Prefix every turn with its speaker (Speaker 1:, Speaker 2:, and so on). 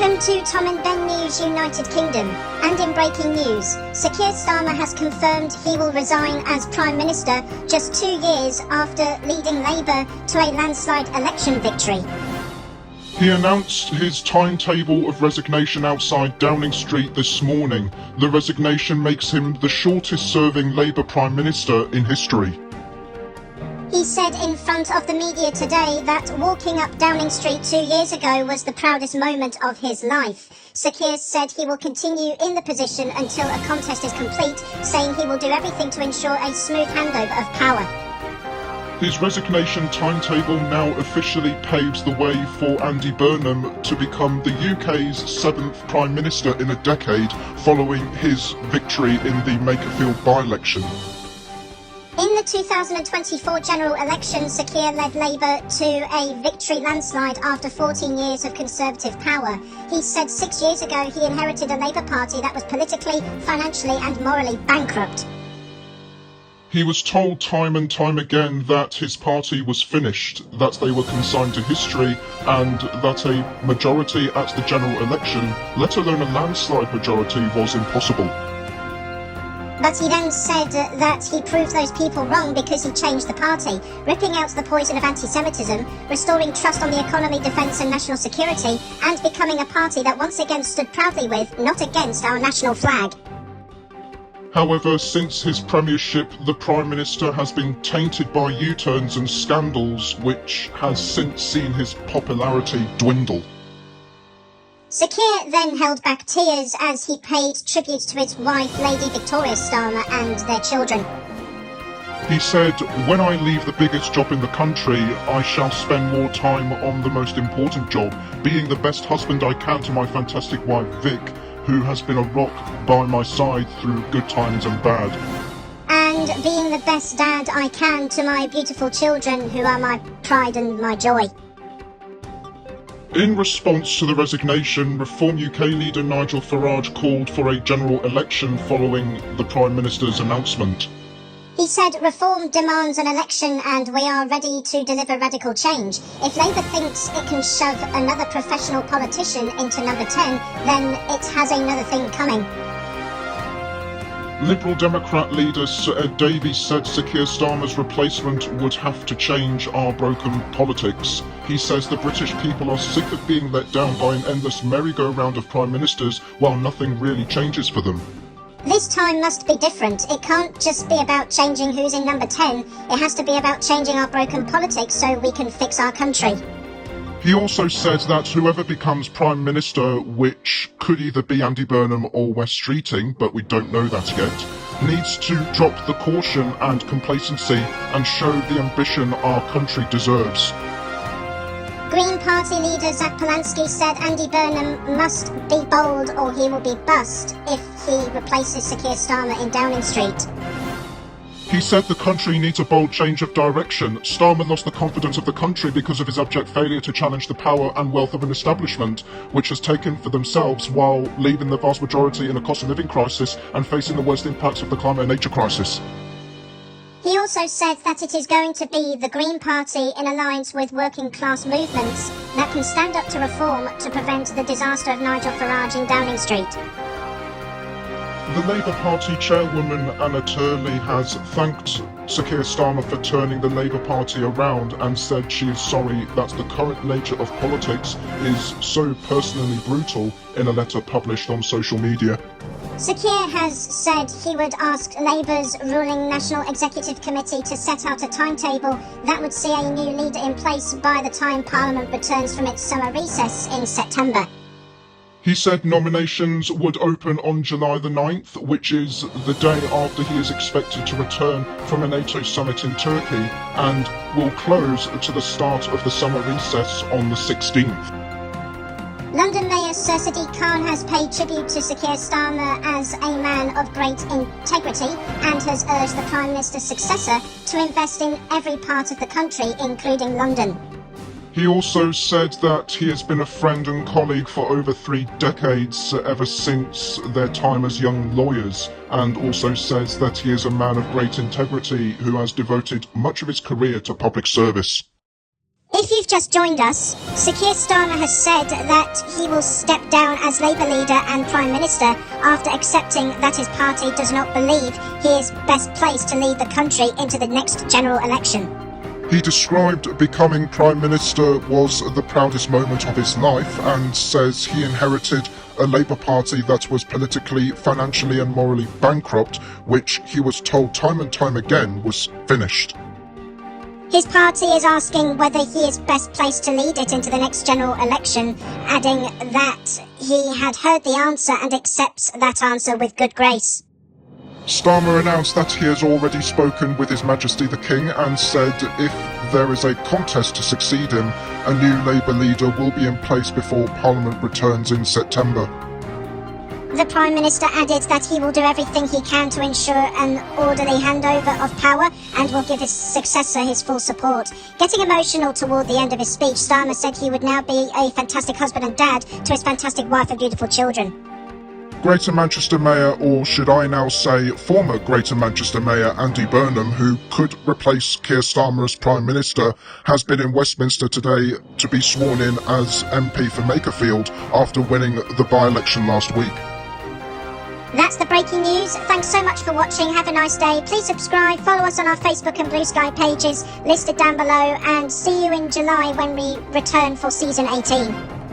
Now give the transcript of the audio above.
Speaker 1: Welcome to Tom and Ben News United Kingdom, and in breaking news, Sir Keir Starmer has confirmed he will resign as Prime Minister just 2 years after leading Labour to a landslide election victory.
Speaker 2: He announced his timetable of resignation outside Downing Street this morning. The resignation makes him the shortest-serving Labour Prime Minister in history.
Speaker 1: He said in front of the media today that walking up Downing Street 2 years ago was the proudest moment of his life. Sir Keir said he will continue in the position until a contest is complete, saying he will do everything to ensure a smooth handover of power.
Speaker 2: His resignation timetable now officially paves the way for Andy Burnham to become the UK's 7th Prime Minister in a decade, following his victory in the Makerfield by-election.
Speaker 1: In the 2024 general election, Sir Keir led Labour to a victory landslide after 14 years of Conservative power. He said 6 years ago he inherited a Labour Party that was politically, financially and morally bankrupt.
Speaker 2: He was told time and time again that his party was finished, that they were consigned to history, and that a majority at the general election, let alone a landslide majority, was impossible.
Speaker 1: But he then said that he proved those people wrong because he changed the party, ripping out the poison of anti-Semitism, restoring trust on the economy, defence and national security, and becoming a party that once again stood proudly with, not against, our national flag.
Speaker 2: However, since his premiership, the Prime Minister has been tainted by U-turns and scandals, which has since seen his popularity dwindle.
Speaker 1: Sir Keir then held back tears as he paid tribute to his wife, Lady Victoria Starmer, and their children.
Speaker 2: He said, "When I leave the biggest job in the country, I shall spend more time on the most important job, being the best husband I can to my fantastic wife Vic, who has been a rock by my side through good times and bad.
Speaker 1: And being the best dad I can to my beautiful children, who are my pride and my joy."
Speaker 2: In response to the resignation, Reform UK leader Nigel Farage called for a general election following the Prime Minister's announcement.
Speaker 1: He said Reform demands an election and we are ready to deliver radical change. If Labour thinks it can shove another professional politician into number 10, then it has another thing coming.
Speaker 2: Liberal Democrat leader Sir Ed Davies said Sir Keir Starmer's replacement would have to change our broken politics. He says the British people are sick of being let down by an endless merry-go-round of prime ministers while nothing really changes for them.
Speaker 1: This time must be different. It can't just be about changing who's in number 10. It has to be about changing our broken politics so we can fix our country.
Speaker 2: He also said that whoever becomes Prime Minister, which could either be Andy Burnham or Wes Streeting, but we don't know that yet, needs to drop the caution and complacency and show the ambition our country deserves.
Speaker 1: Green Party leader Zach Polanski said Andy Burnham must be bold or he will be bust if he replaces Sir Keir Starmer in Downing Street.
Speaker 2: He said the country needs a bold change of direction. Starmer lost the confidence of the country because of his abject failure to challenge the power and wealth of an establishment which has taken for themselves while leaving the vast majority in a cost of living crisis and facing the worst impacts of the climate and nature crisis.
Speaker 1: He also said that it is going to be the Green Party in alliance with working class movements that can stand up to reform to prevent the disaster of Nigel Farage in Downing Street.
Speaker 2: The Labour Party chairwoman Anna Turley has thanked Sir Keir Starmer for turning the Labour Party around and said she is sorry that the current nature of politics is so personally brutal in a letter published on social media.
Speaker 1: Sir Keir has said he would ask Labour's ruling National Executive Committee to set out a timetable that would see a new leader in place by the time Parliament returns from its summer recess in September.
Speaker 2: He said nominations would open on July the 9th, which is the day after he is expected to return from a NATO summit in Turkey, and will close to the start of the summer recess on the 16th.
Speaker 1: London Mayor Sir Sadiq Khan has paid tribute to Sir Keir Starmer as a man of great integrity and has urged the Prime Minister's successor to invest in every part of the country, including London.
Speaker 2: He also said that he has been a friend and colleague for over 3 decades, ever since their time as young lawyers, and also says that he is a man of great integrity who has devoted much of his career to public service.
Speaker 1: If you've just joined us, Sir Keir Starmer has said that he will step down as Labour leader and Prime Minister after accepting that his party does not believe he is best placed to lead the country into the next general election.
Speaker 2: He described becoming Prime Minister was the proudest moment of his life and says he inherited a Labour Party that was politically, financially and morally bankrupt, which he was told time and time again was finished.
Speaker 1: His party is asking whether he is best placed to lead it into the next general election, adding that he had heard the answer and accepts that answer with good grace.
Speaker 2: Starmer announced that he has already spoken with His Majesty the King and said if there is a contest to succeed him, a new Labour leader will be in place before Parliament returns in September.
Speaker 1: The Prime Minister added that he will do everything he can to ensure an orderly handover of power and will give his successor his full support. Getting emotional toward the end of his speech, Starmer said he would now be a fantastic husband and dad to his fantastic wife and beautiful children.
Speaker 2: Greater Manchester Mayor, or should I now say former Greater Manchester Mayor Andy Burnham, who could replace Keir Starmer as Prime Minister, has been in Westminster today to be sworn in as MP for Makerfield after winning the by-election last week.
Speaker 1: That's the breaking news. Thanks so much for watching. Have a nice day. Please subscribe, follow us on our Facebook and Blue Sky pages listed down below, and see you in July when we return for season 18.